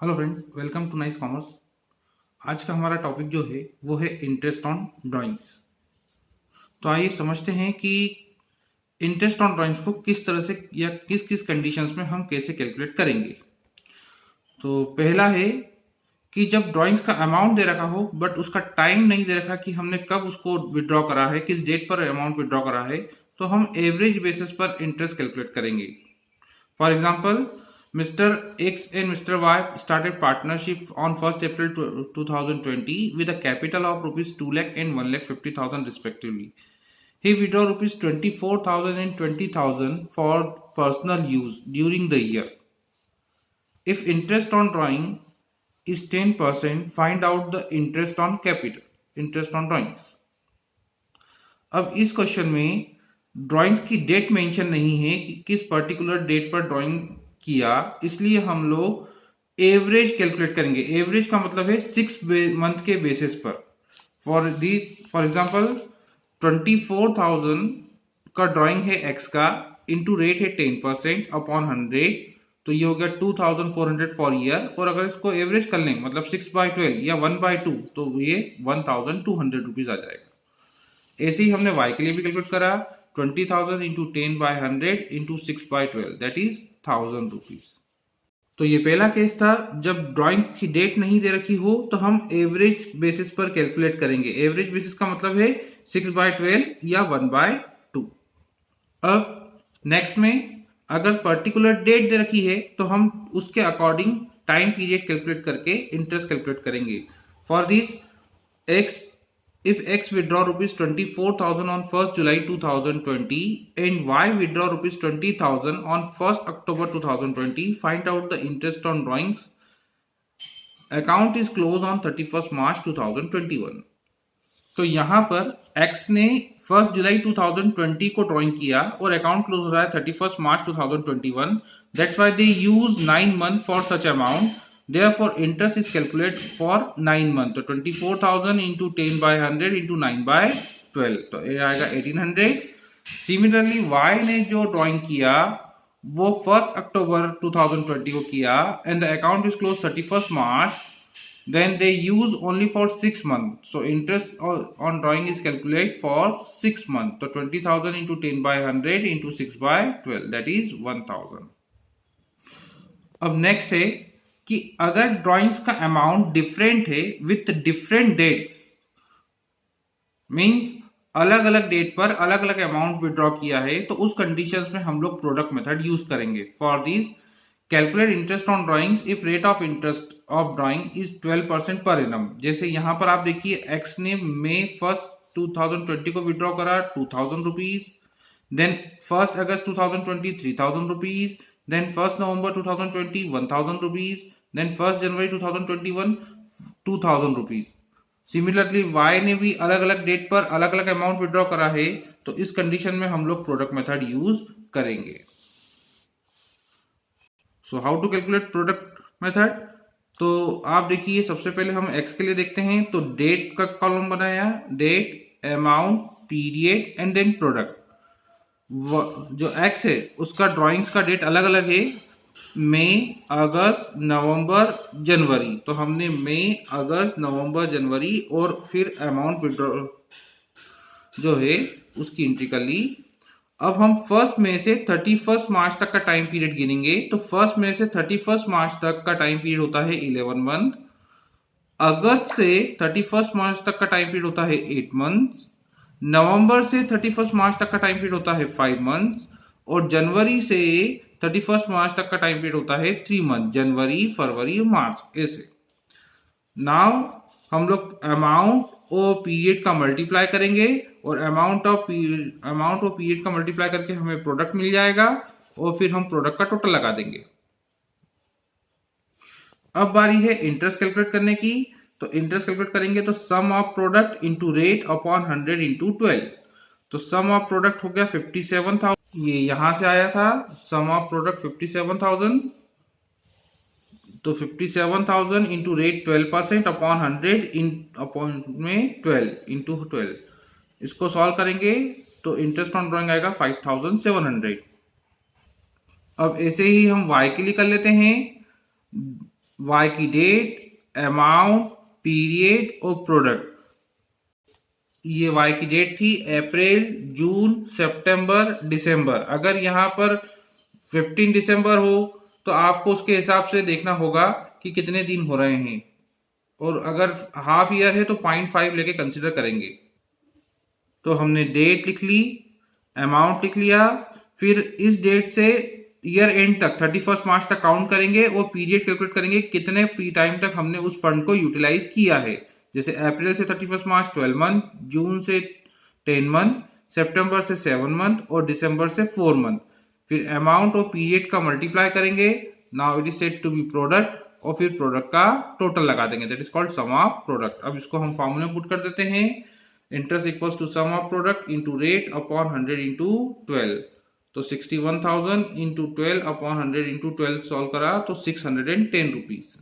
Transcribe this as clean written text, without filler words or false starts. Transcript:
Hello friends, welcome to Nice Commerce. आज का हमारा टॉपिक जो है वो है इंटरेस्ट ऑन ड्राइंग्स। तो आइए समझते हैं कि इंटरेस्ट ऑन ड्राइंग्स को किस तरह से या किस किस कंडीशंस में हम कैसे कैलकुलेट करेंगे। तो पहला है कि जब ड्राइंग्स का अमाउंट दे रखा हो बट उसका टाइम नहीं दे रखा कि हमने कब उसको विड्रॉ करा है, किस डेट पर अमाउंट विड्रॉ करा है, तो हम एवरेज बेसिस पर इंटरेस्ट कैलकुलेट करेंगे। For example, Mr. X and Mr. Y started partnership on 1st April 2020 with a capital of rupees 2 lakh and 1 lakh 50,000 respectively. He withdrew rupees 24,000 and 20,000 for personal use during the year. If interest on drawing is 10%, find out the interest on capital, interest on drawings. अब इस question में drawings की date mention नहीं है कि किस particular date पर drawing किया, इसलिए हम लोग एवरेज कैलकुलेट करेंगे। एवरेज का मतलब है 6 मंथ के बेसिस पर। फॉर एग्जांपल 24,000 का ड्राइंग है एक्स का, इनटू रेट है 10% अपॉन 100, तो ये हो गया 2,400 फॉर ईयर। और अगर इसको एवरेज कर लें मतलब 6/12 या 1/2, तो ये 1,200 रुपीज आ जाएगा। ऐसे ही हमने y के लिए भी कैलकुलेट करा, 20,000 into 10/100 into 6/12 that is 1,000 rupees. तो ये पहला केस था जब ड्राइंग की डेट नहीं दे रखी हो तो हम एवरेज बेसिस पर कैलकुलेट करेंगे। एवरेज बेसिस का मतलब है 6/12 या 1/2। अब नेक्स्ट में अगर पर्टिकुलर डेट दे रखी है तो हम उसके अकॉर्डिंग टाइम पीरियड कैलकुलेट करके इंटरेस्ट कैलकुलेट करेंगे। For this x If X withdraw rupees 24,000 on 1st July 2020 and Y withdraw rupees 20,000 on 1st October 2020, find out the interest on drawings. Account is closed on 31st March 2021. तो यहाँ पर X ने 1st जुलाई 2020 को drawing किया और account close हो रहा है 31st March 2021. That's why they use 9 months for such amount. Therefore, interest is calculated for 9 months. तो 24,000 into 10/100 into 9/12, तो ये आएगा 1800. सिमिलरली Y ने जो ड्राइंग किया वो 1st अक्टूबर 2020 को किया and the account is close 31st March. Then they use only for 6 months. So interest on drawing is calculated for 6 months. So 20,000 into 10/100 into 6/12 that is 1,000. अब नेक्स्ट है कि अगर ड्राइंग्स का अमाउंट डिफरेंट है with different dates, means अलग अलग date पर अलग अलग अमाउंट विड्रॉ किया है, तो उस कंडीशंस में हम लोग प्रोडक्ट मेथड यूज करेंगे। For this calculate interest on drawings if rate of interest of drawing is 12% per annum. जैसे यहाँ पर आप देखिए एक्स ने मई 1st 2020 को विड्रॉ करा 2,000 रुपीज, देन 1st अगस्त 2020 3,000 रुपीज, देन 1st नवंबर 2020 1,000 रुपीज, देन 1st जनवरी 2021 2,000 रुपीज। सिमिलरली वाई ने भी अलग अलग डेट पर अलग अलग अमाउंट विड्रॉ करा है, तो इस कंडीशन में हम लोग प्रोडक्ट मेथड यूज करेंगे। So how to calculate product method, तो आप देखिए सबसे पहले हम एक्स के लिए देखते हैं। तो डेट का कॉलम बनाया, date, amount, period and then product. जो एक्स है उसका ड्राइंग्स का डेट अलग अलग है, मई, अगस्त, नवंबर, जनवरी। तो हमने मई, अगस्त, नवंबर, जनवरी और फिर अमाउंट विड्रॉ जो है उसकी एंट्री कर ली। अब हम 1st मई से 31st मार्च तक का टाइम पीरियड गिनेंगे। तो 1st मई से 31st मार्च तक का टाइम पीरियड होता है 11 मंथ। अगस्त से 31st मार्च तक का टाइम पीरियड होता है 8 मंथ्स। नवंबर से 31st मार्च तक का टाइम पीरियड होता है 5 मंथ्स। और जनवरी से 31st मार्च तक का टाइम पीरियड होता है 3 मंथ, जनवरी, फरवरी और मार्च। ऐसे नाउ हम लोग अमाउंट और पीरियड का मल्टीप्लाई करेंगे और अमाउंट और पीरियड का मल्टीप्लाई करके हमें प्रोडक्ट मिल जाएगा और फिर हम प्रोडक्ट का टोटल लगा देंगे। अब बारी है इंटरेस्ट कैलकुलेट करने की। तो इंटरेस्ट कैलकुलेट करेंगे तो sum of product into rate upon 100 into 12। तो सम ऑफ प्रोडक्ट हो गया 57,000, ये यहां से आया था सम ऑफ प्रोडक्ट 57,000। तो 57,000 इंटू रेट 12% अपॉन 100 अपॉन में 12 इंटू 12, इसको सॉल्व करेंगे तो इंटरेस्ट ऑन ड्राइंग आएगा 5,700। अब ऐसे ही हम y के लिए कर लेते हैं। वाई की डेट, अमाउंट, पीरियड और प्रोडक्ट। ये वाई की डेट थी अप्रैल, जून, सितंबर, दिसंबर। अगर यहाँ पर 15 दिसंबर हो तो आपको उसके हिसाब से देखना होगा कि कितने दिन हो रहे हैं, और अगर हाफ ईयर है तो 0.5 लेके कंसिडर करेंगे। तो हमने डेट लिख ली, अमाउंट लिख लिया, फिर इस डेट से ईयर एंड तक 31 मार्च तक काउंट करेंगे और पीरियड कैलकुलेट करेंगे कितने टाइम तक हमने उस फंड को यूटिलाइज किया है। जैसे अप्रैल से 31 मार्च 12 मंथ, जून से 10 मंथ, सितंबर से 7 मंथ और दिसंबर से 4 मंथ। फिर अमाउंट और पीरियड का मल्टीप्लाई करेंगे, now it is said to be product, और फिर प्रोडक्ट का टोटल लगा देंगे, that is called sum of product. अब इसको हम फॉर्मूला में पुट कर देते हैं, interest equals to sum of product into rate upon 100 into 12। तो 61,000 इंटू 12 अपॉन 100 इंटू 12 सॉल्व करा तो 610 रुपीज।